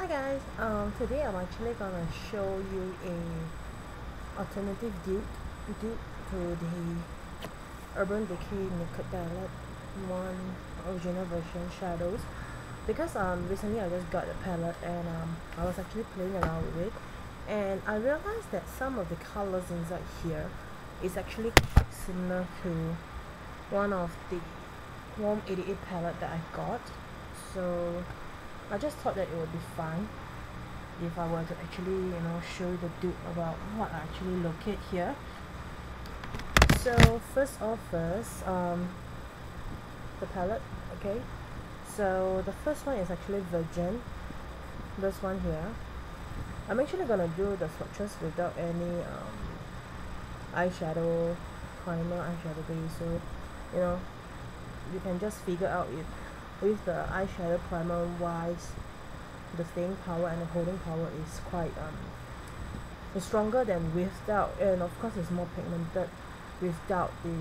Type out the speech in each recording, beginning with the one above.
Hi guys, today I'm actually gonna show you a alternative dupe to the Urban Decay Naked Palette one original version shadows, because recently I just got the palette and I was actually playing around with it, and I realized that some of the colors inside here is actually quite similar to one of the Warm88 palette that I got. So I just thought that it would be fun if I were to actually, show the dupe about what I actually locate here. So first, the palette. Okay, so the first one is actually Virgin. This one here. I'm actually gonna do the swatches without any eyeshadow primer, eyeshadow base. So you can just figure out it with the eyeshadow primer wise. The staying power and the holding power is quite stronger than without, and of course it's more pigmented without the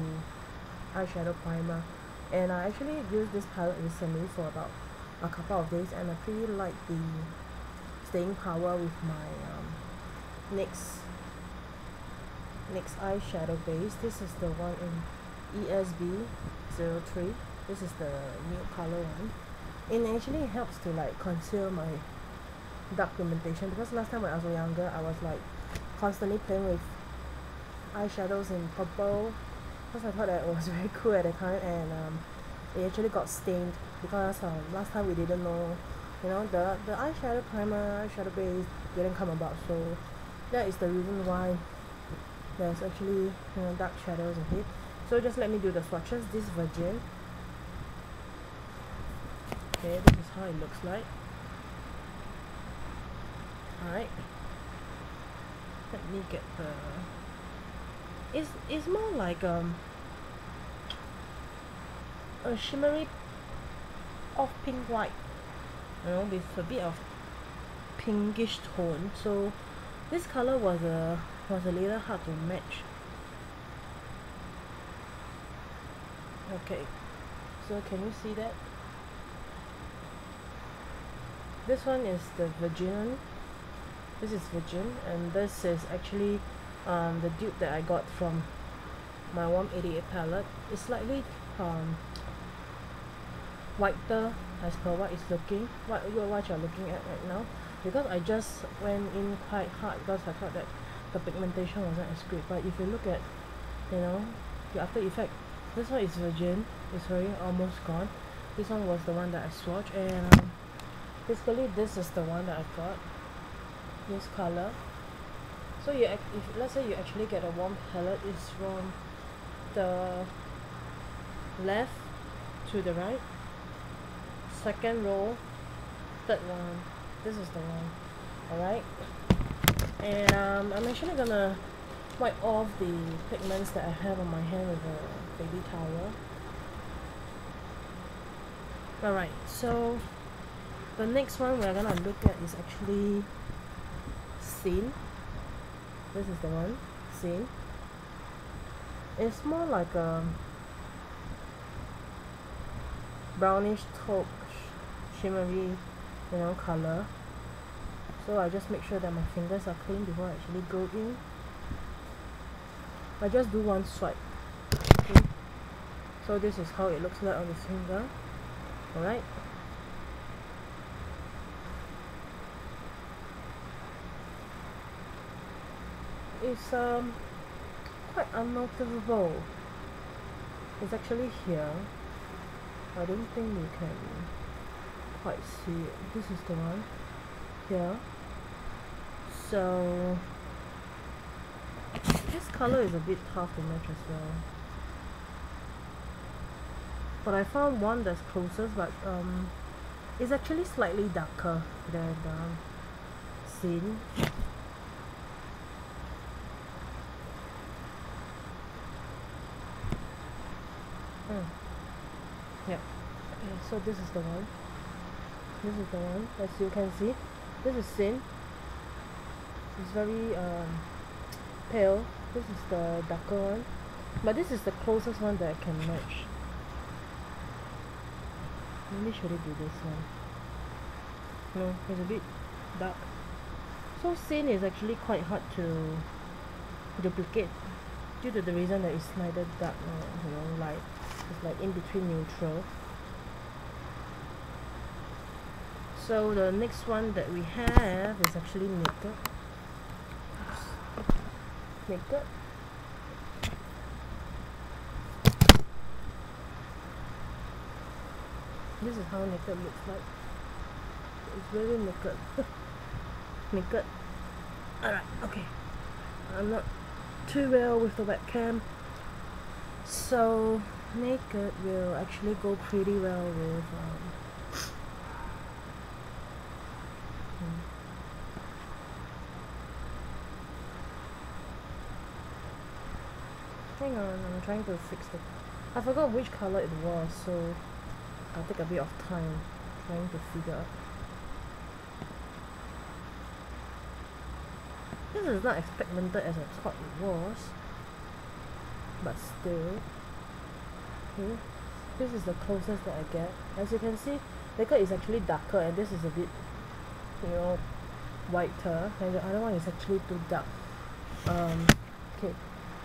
eyeshadow primer. And I actually used this palette recently for about a couple of days, and I pretty like the staying power with my NYX eyeshadow base. This is the one in ESB03. This is the new color one. It actually helps to like conceal my dark pigmentation, because last time when I was younger I was like constantly playing with eyeshadows in purple, because I thought that it was very cool at the time, and it actually got stained because last time we didn't know, the eyeshadow primer, eyeshadow base didn't come about. So that is the reason why there's actually dark shadows in it. So just let me do the swatches. This Virgin. Okay, this is how it looks like. Alright, let me get the... It's more like a shimmery off pink white, with a bit of pinkish tone. So this color was a little hard to match. Okay, so can you see that? This one is the Virgin. This is Virgin, and this is actually the dupe that I got from my Warm88 palette. It's slightly whiter as per what it's looking, what you're looking at right now, because I just went in quite hard because I thought that the pigmentation wasn't as great. But if you look at the after effect, this one is Virgin. It's very almost gone. This one was the one that I swatched, and basically this is the one that I've got, this color. So if let's say you actually get a warm palette, it's from the left to the right, second row, third one. This is the one. Alright, and I'm actually gonna wipe off the pigments that I have on my hand with a baby towel. Alright, so the next one we're gonna look at is actually Scene. This is the one, Scene. It's more like a brownish taupe shimmery color. So I just make sure that my fingers are clean before I actually go in. I just do one swipe. Okay, so this is how it looks like on the finger. Alright, it's quite unnoticeable. It's actually here. I don't think you can quite see it. This is the one here. So this color is a bit tough to match as well, but I found one that's closest, but it's actually slightly darker than Scene. Yeah. Okay, so this is the one. This is the one. As you can see, this is Scene. It's very pale. This is the darker one, but this is the closest one that I can match. Maybe should it be this one? No, it's a bit dark. So Sin is actually quite hard to duplicate due to the reason that it's neither dark nor light. It's like in between neutral. So the next one that we have is actually Naked. Naked. This is how Naked looks like. It's very naked. Naked. Alright, okay. I'm not too well with the webcam. So Naked will actually go pretty well with hang on, I'm trying to fix it. I forgot which color it was, so I'll take a bit of time trying to figure out. This is not as pigmented as I thought it was, but still. Okay, this is the closest that I get. As you can see, Naked is actually darker and this is a bit, whiter, and the other one is actually too dark. Okay,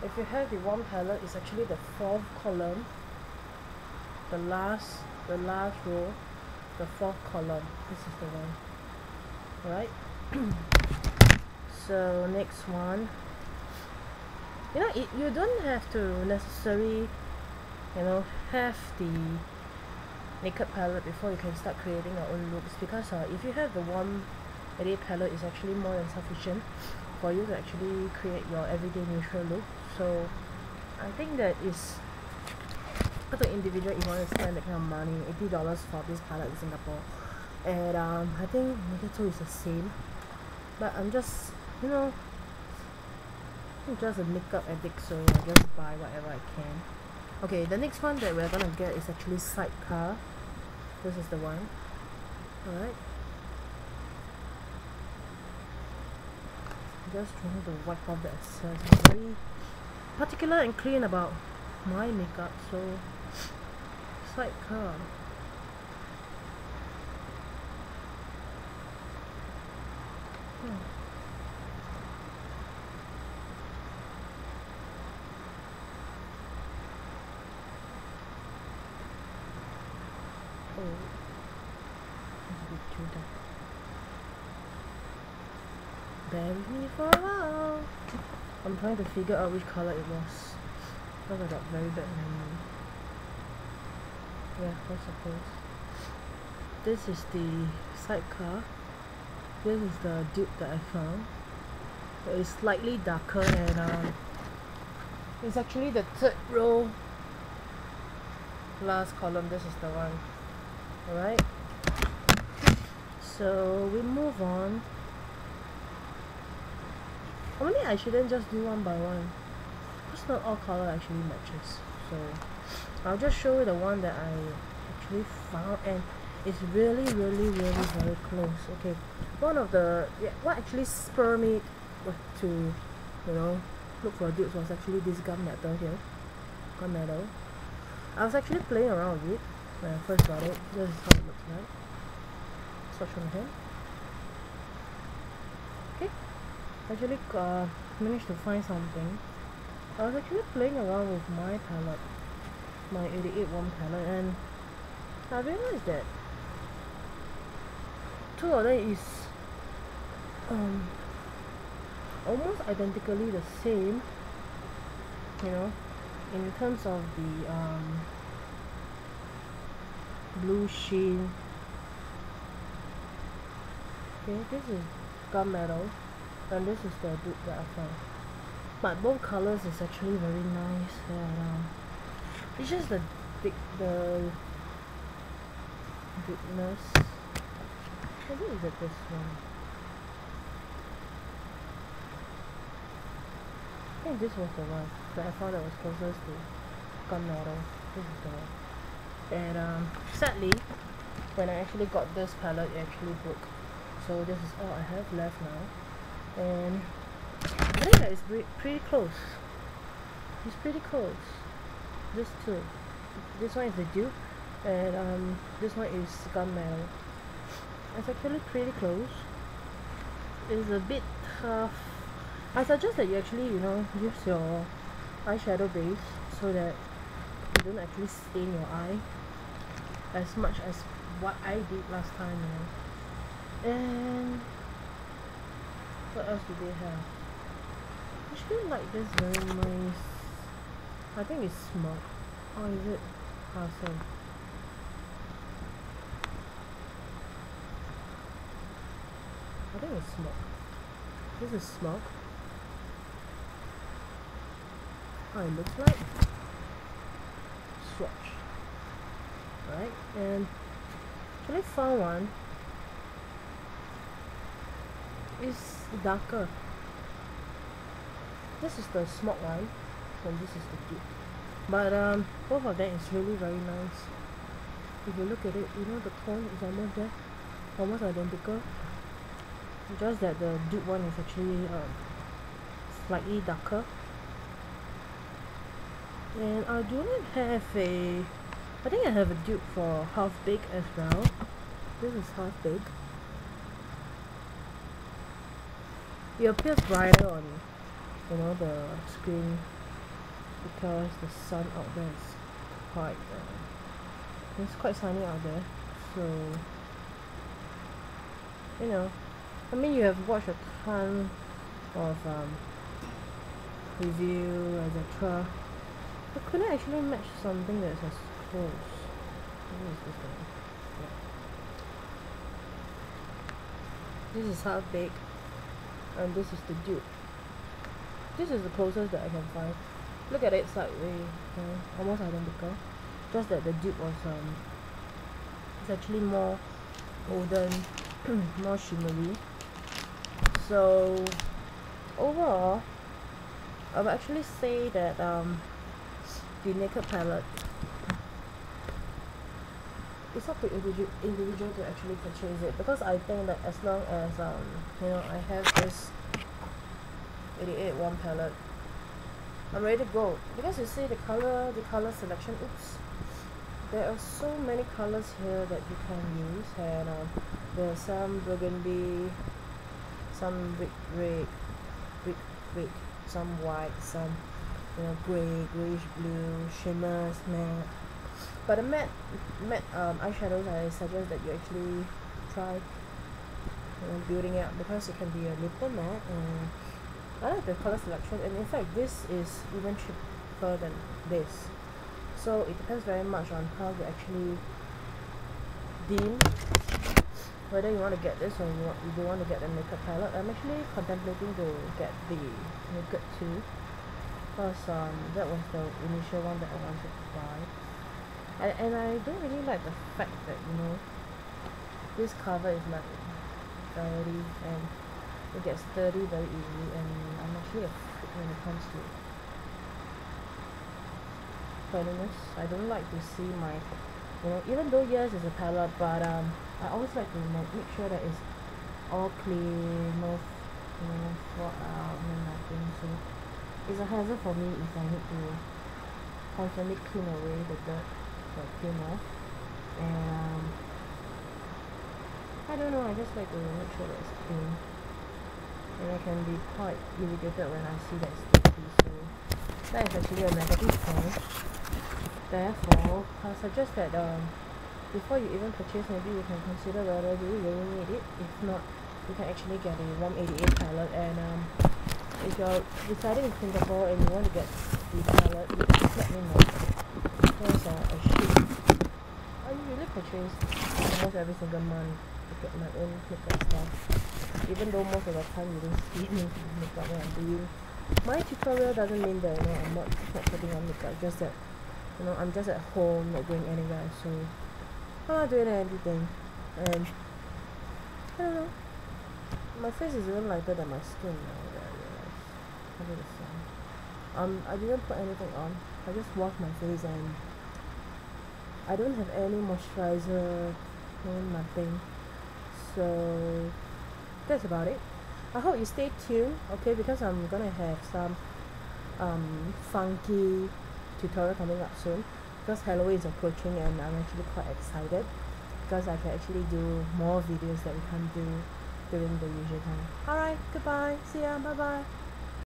if you have the Warm palette, it's actually the 4th column, the last row, the 4th column. This is the one. Alright. So next one, you don't have to necessarily have the Naked palette before you can start creating your own looks, because if you have the Warm88 palette, it's actually more than sufficient for you to actually create your everyday neutral look. So I think that is for the individual. If you want to spend that kind of money, $80 for this palette in Singapore, and I think Naked 2 is the same, but I'm just I'm just a makeup addict, so I just buy whatever I can. Okay, the next one that we're gonna get is actually Sidecar. This is the one. Alright. Just trying to wipe off the excess. I'm very particular and clean about my makeup, so Sidecar. Oh, it's a bit too dark. Bear with me for a while. I'm trying to figure out which color it was, because I got very bad memory. Yeah, I suppose. This is the Sidecar. This is the dupe that I found. It's slightly darker, and it's actually the 3rd row, last column. This is the one. Alright, so we move on. Or maybe I shouldn't just do one by one, because not all color actually matches. So I'll just show you the one that I actually found, and it's really very close. Okay, one of the what actually spurred me to look for dupes was actually this gunmetal here. Gunmetal. I was actually playing around with it when I first got it. This is how it looks like. Swatch on hand. Okay, actually managed to find something. I was actually playing around with my palette, my 88 Warm palette, and I realized that 2 of them is almost identically the same, in terms of the blue sheen. Okay, this is gunmetal, and this is the dupe that I found. But both colors is actually very nice, and it's just the thickness. Maybe is it this one? I think this was the one that I found that was closest to gunmetal. This is the one. And sadly, when I actually got this palette, it actually broke. So this is all I have left now, and I think that is pretty close. It's pretty close. This too. This one is the dupe, and this one is gunmetal. It's actually pretty close. is a bit tough. I suggest that you actually, you know, use your eyeshadow base so that you don't actually stain your eye as much as what I did last time, you know. And what else do they have? I actually like this very nice. I think it's smoke. Or is it parcel? I think it's smoke. This is smoke. How it looks like. Swatch. Right? And actually found one. It's darker. This is the smoke one, and this is the dupe. But both of them is really very nice. If you look at it, you know the tone is almost there, almost identical. Just that the dupe one is actually slightly darker. And I do not have a. I think I have a dupe for half big as well. This is half big. It appears brighter on, you know, the screen because the sun out there is quite it's quite sunny out there, so you know, I mean, you have watched a ton of review, etc. I couldn't actually match something that's as close. What is this one? Yeah. This is half big, and this is the dupe. This is the closest that I can find. Look at it sideways, almost identical. Just that the dupe was it's actually more golden, more shimmery. So overall, I would actually say that the Naked palette, it's up to individual to actually purchase it, because I think that as long as you know, I have this 88 Warm palette, I'm ready to go. Because you see the color selection, oops, there are so many colors here that you can use, and there's some burgundy, some red, some white, some, you know, grayish blue, shimmers, matte. But the matte eyeshadows, I suggest that you actually try, you know, building it up, because it can be a little matte, and I like the color selection. And in fact, this is even cheaper than this, so it depends very much on how you actually deem whether you want to get this or you do want to get the Naked palette. I'm actually contemplating to get the Naked too, because that was the initial one that I wanted to buy. And I don't really like the fact that, you know, this cover is like dirty, and it gets dirty very easily, and I'm actually a freak when it comes to cleanliness. I don't like to see my, you know, even though yes, it's a palette, but I always like to make sure that it's all clean, no, you know, thought out, no nothing. So it's a hassle for me if I need to constantly clean away the dirt that came off. And I don't know, I just like to make sure that it's clean, and I can be quite irritated when I see that it's sticky. So that is actually a negative point. Therefore, I suggest that before you even purchase, maybe you can consider whether do you really need it. If not, you can actually get a Warm88 palette. And if you're residing in Singapore and you want to get the palette, you can just let me know, because I usually purchase almost every single month to get my own makeup stuff, even though most of the time you don't see me makeup when I'm doing my tutorial. Doesn't mean that, you know, I'm not putting on makeup, just that, you know, I'm just at home, not going anywhere, so I'm not doing anything. And I don't know, my face is even lighter than my skin now that I realize under the sun. I didn't put anything on, I just washed my face, and I don't have any moisturizer, no nothing. So that's about it. I hope you stay tuned, okay, because I'm gonna have some funky tutorial coming up soon, because Halloween is approaching, and I'm actually quite excited because I can actually do more videos that we can't do during the usual time. Alright, goodbye, see ya, bye bye.